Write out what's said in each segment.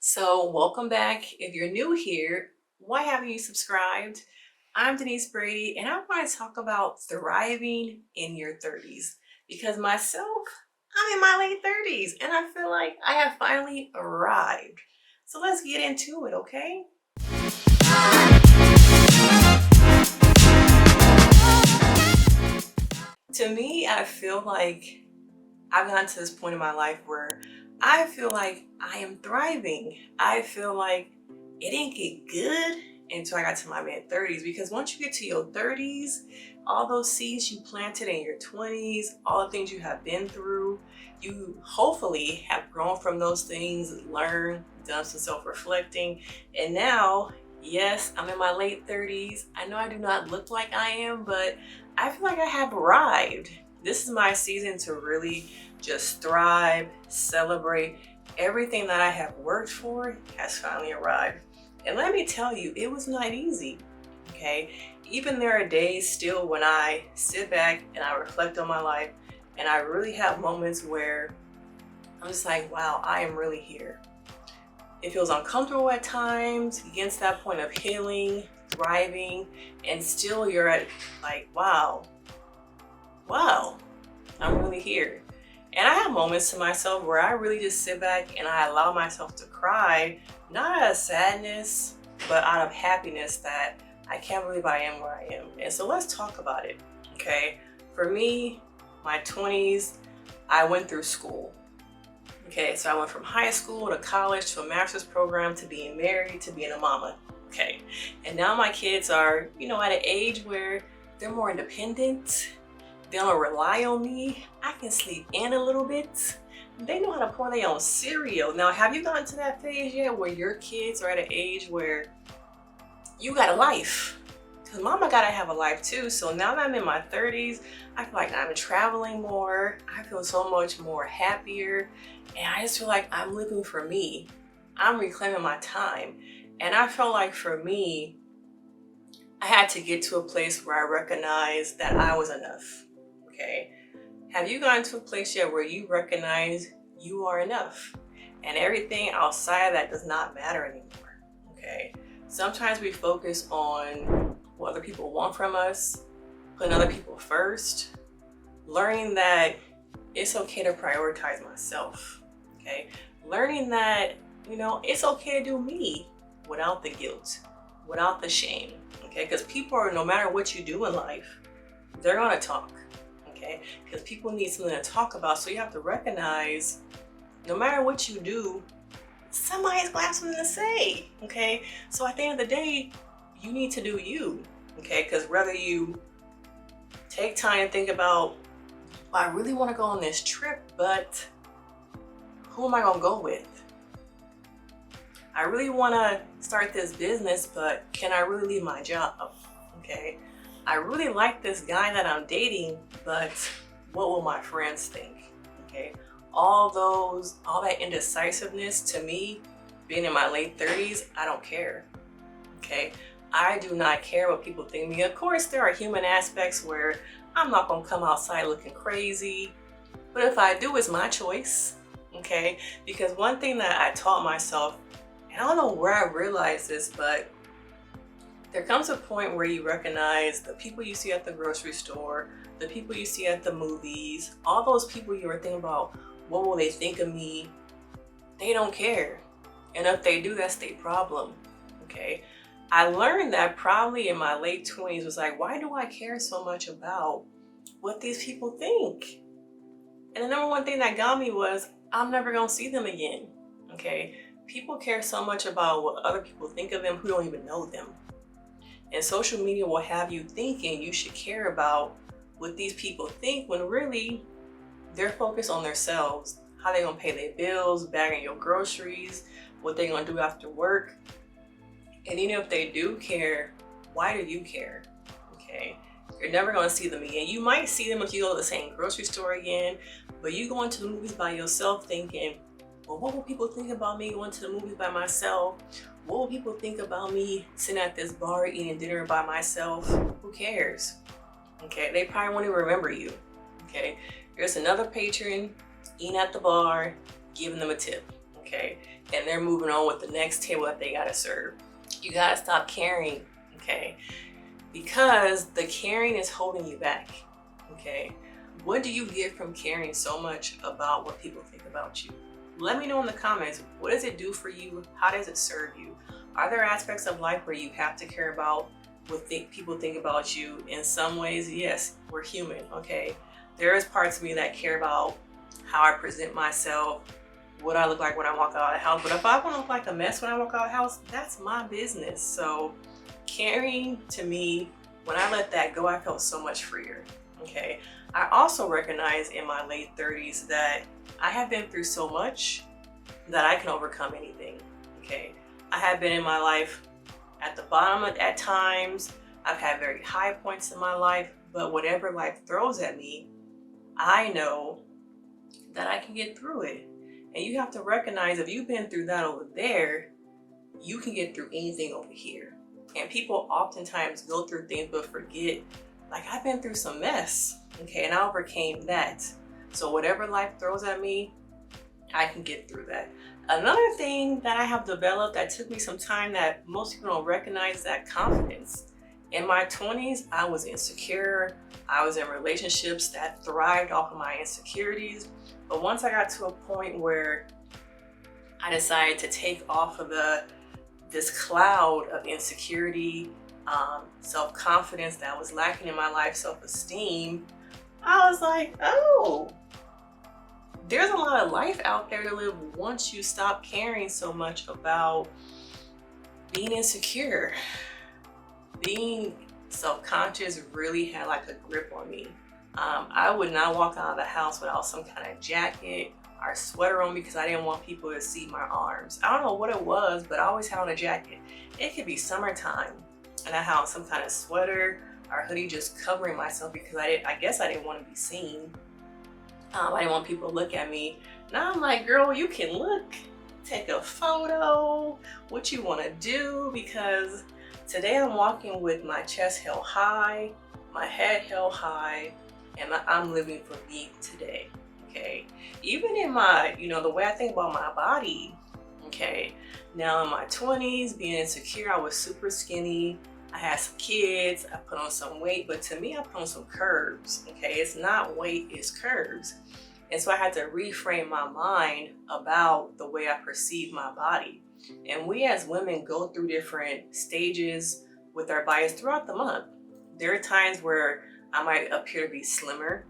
So, welcome back. If you're new here, why haven't you subscribed? I'm Denise Brady, and I want to talk about thriving in your 30s because myself, I'm in my late 30s and I feel like I have finally arrived. So, let's get into it, okay? To me, I feel like I've gotten to this point in my life where I feel like I am thriving. I feel like it didn't get good until I got to my mid 30s because once you get to your 30s, all those seeds you planted in your 20s, all the things you have been through, you hopefully have grown from those things, learned, done some self reflecting, and now, yes, I'm in my late 30s. I know I do not look like I am, but I feel like I have arrived. This is my season to really just thrive, celebrate. Everything that I have worked for has finally arrived. And let me tell you, it was not easy. Okay. Even there are days still when I sit back and I reflect on my life and I really have moments where I'm just like, wow, I am really here. It feels uncomfortable at times, against that point of healing, thriving, and still you're at like, wow, I'm really here. And I have moments to myself where I really just sit back and I allow myself to cry, not out of sadness, but out of happiness that I can't believe I am where I am. And so let's talk about it, okay? For me, my 20s, I went through school. Okay, so I went from high school to college to a master's program to being married to being a mama. Okay, and now my kids are, at an age where they're more independent. They don't rely on me. I can sleep in a little bit. They know how to pour their own cereal. Now, have you gotten to that phase yet where your kids are at an age where you got a life? Because mama gotta have a life too. So now that I'm in my 30s, I feel like I'm traveling more. I feel so much more happier. And I just feel like I'm living for me. I'm reclaiming my time. And I felt like for me, I had to get to a place where I recognized that I was enough. Okay. Have you gotten to a place yet where you recognize you are enough and everything outside of that does not matter anymore? Okay. Sometimes we focus on what other people want from us, putting other people first, learning that it's okay to prioritize myself. Okay. Learning that, it's okay to do me without the guilt, without the shame. Okay. Because people are, no matter what you do in life, they're going to talk. Okay, because people need something to talk about. So you have to recognize no matter what you do, somebody's gonna have something to say. Okay, so at the end of the day, you need to do you. Okay, because whether you take time to think about, well, I really want to go on this trip, but who am I gonna go with? I really want to start this business, but can I really leave my job? Okay, I really like this guy that I'm dating, but what will my friends think? Okay. All that indecisiveness, to me, being in my late 30s, I don't care. Okay. I do not care what people think of me. Of course, there are human aspects where I'm not going to come outside looking crazy, but if I do, it's my choice. Okay. Because one thing that I taught myself, and I don't know where I realized this, but there comes a point where you recognize the people you see at the grocery store, the people you see at the movies, all those people you were thinking about, what will they think of me? They don't care. And if they do, that's their problem. Okay. I learned that probably in my late 20s was like, why do I care so much about what these people think? And the number one thing that got me was I'm never going to see them again. Okay. People care so much about what other people think of them who don't even know them. And social media will have you thinking you should care about what these people think when really they're focused on themselves, how they're gonna pay their bills, bagging your groceries, what they're gonna do after work. And even if they do care, why do you care? Okay, you're never gonna see them again. You might see them if you go to the same grocery store again, but you go into the movies by yourself thinking, well, what will people think about me going to the movies by myself? What will people think about me sitting at this bar eating dinner by myself? Who cares? Okay, they probably won't even remember you. Okay, there's another patron eating at the bar, giving them a tip. Okay. okay? And they're moving on with the next table that they gotta serve. You gotta stop caring, okay? Because the caring is holding you back, okay? What do you get from caring so much about what people think about you? Let me know in the comments, what does it do for you? How does it serve you? Are there aspects of life where you have to care about what people think about you? In some ways, yes, we're human, okay? There is parts of me that care about how I present myself, what I look like when I walk out of the house. But if I want to look like a mess when I walk out of the house, that's my business. So caring, to me, when I let that go, I felt so much freer, okay? I also recognize in my late 30s that I have been through so much that I can overcome anything, okay? I have been in my life at the bottom at times. I've had very high points in my life, but whatever life throws at me, I know that I can get through it. And you have to recognize, if you've been through that over there, you can get through anything over here. And people oftentimes go through things but forget, like, I've been through some mess, okay, and I overcame that. So whatever life throws at me, I can get through that. Another thing that I have developed that took me some time that most people don't recognize is that confidence. In my 20s, I was insecure. I was in relationships that thrived off of my insecurities. But once I got to a point where I decided to take off of this cloud of insecurity, self-confidence that was lacking in my life, self-esteem, I was like, oh, there's a lot of life out there to live once you stop caring so much about being insecure. Being self-conscious really had like a grip on me. I would not walk out of the house without some kind of jacket or sweater on because I didn't want people to see my arms. I don't know what it was, but I always had on a jacket. It could be summertime and I had on some kind of sweater or hoodie just covering myself because I guess I didn't want to be seen. I didn't want people to look at me. Now I'm like, girl, you can look, take a photo, what you want to do, because today I'm walking with my chest held high, my head held high, and I'm living for me today, okay? Even in my, the way I think about my body, okay? Now in my 20s, being insecure, I was super skinny. I had some kids, I put on some weight, but to me, I put on some curves, okay? It's not weight, it's curves. And so I had to reframe my mind about the way I perceive my body. And we as women go through different stages with our bodies throughout the month. There are times where I might appear to be slimmer.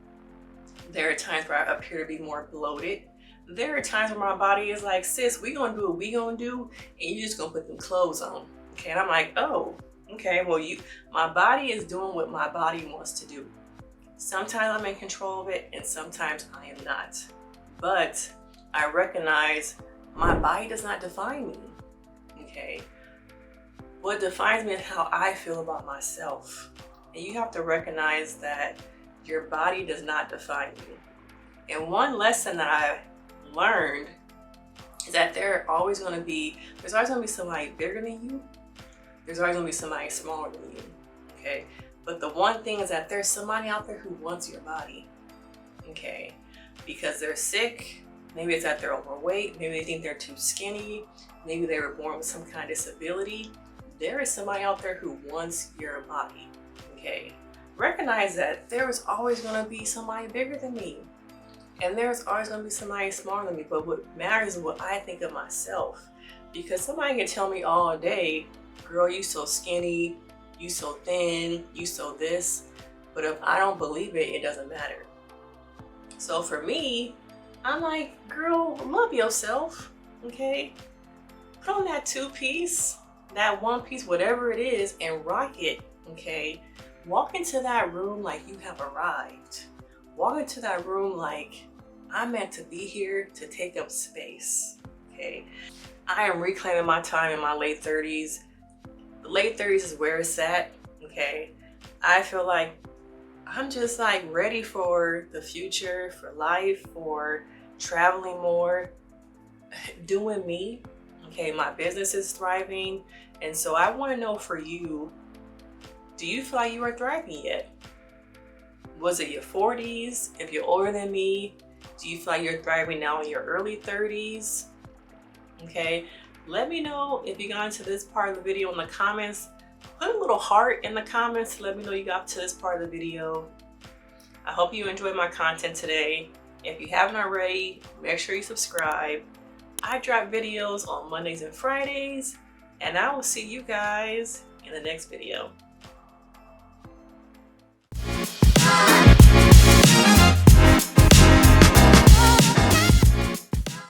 There are times where I appear to be more bloated. There are times where my body is like, sis, we gonna do what we gonna do, and you just gonna put them clothes on, okay? And I'm like, oh, okay, well, my body is doing what my body wants to do. Sometimes I'm in control of it, and sometimes I am not. But I recognize my body does not define me, okay? What defines me is how I feel about myself. And you have to recognize that your body does not define you. And one lesson that I learned is that there's always gonna be somebody bigger than you. There's always gonna be somebody smaller than you, okay? But the one thing is that there's somebody out there who wants your body, okay? Because they're sick, maybe it's that they're overweight, maybe they think they're too skinny, maybe they were born with some kind of disability. There is somebody out there who wants your body, okay? Recognize that there is always gonna be somebody bigger than me. And there's always gonna be somebody smaller than me, but what matters is what I think of myself. Because somebody can tell me all day, girl, you so skinny, you so thin, you so this, but if I don't believe it, it doesn't matter. So for me, I'm like, girl, love yourself, okay? Put on that 2-piece, that 1-piece, whatever it is, and rock it, okay? Walk into that room like you have arrived. Walk into that room like, I'm meant to be here to take up space, okay? I am reclaiming my time in my late 30s. The late 30s is where it's at, okay? I feel like I'm just like ready for the future, for life, for traveling more, doing me, okay? My business is thriving. And so I wanna know for you, do you feel like you are thriving yet? Was it your 40s? If you're older than me, do you feel like you're thriving now in your early 30s? Okay, let me know if you got into this part of the video in the comments. Put a little heart in the comments to let me know you got to this part of the video. I hope you enjoyed my content today. If you haven't already, make sure you subscribe. I drop videos on Mondays and Fridays, and I will see you guys in the next video.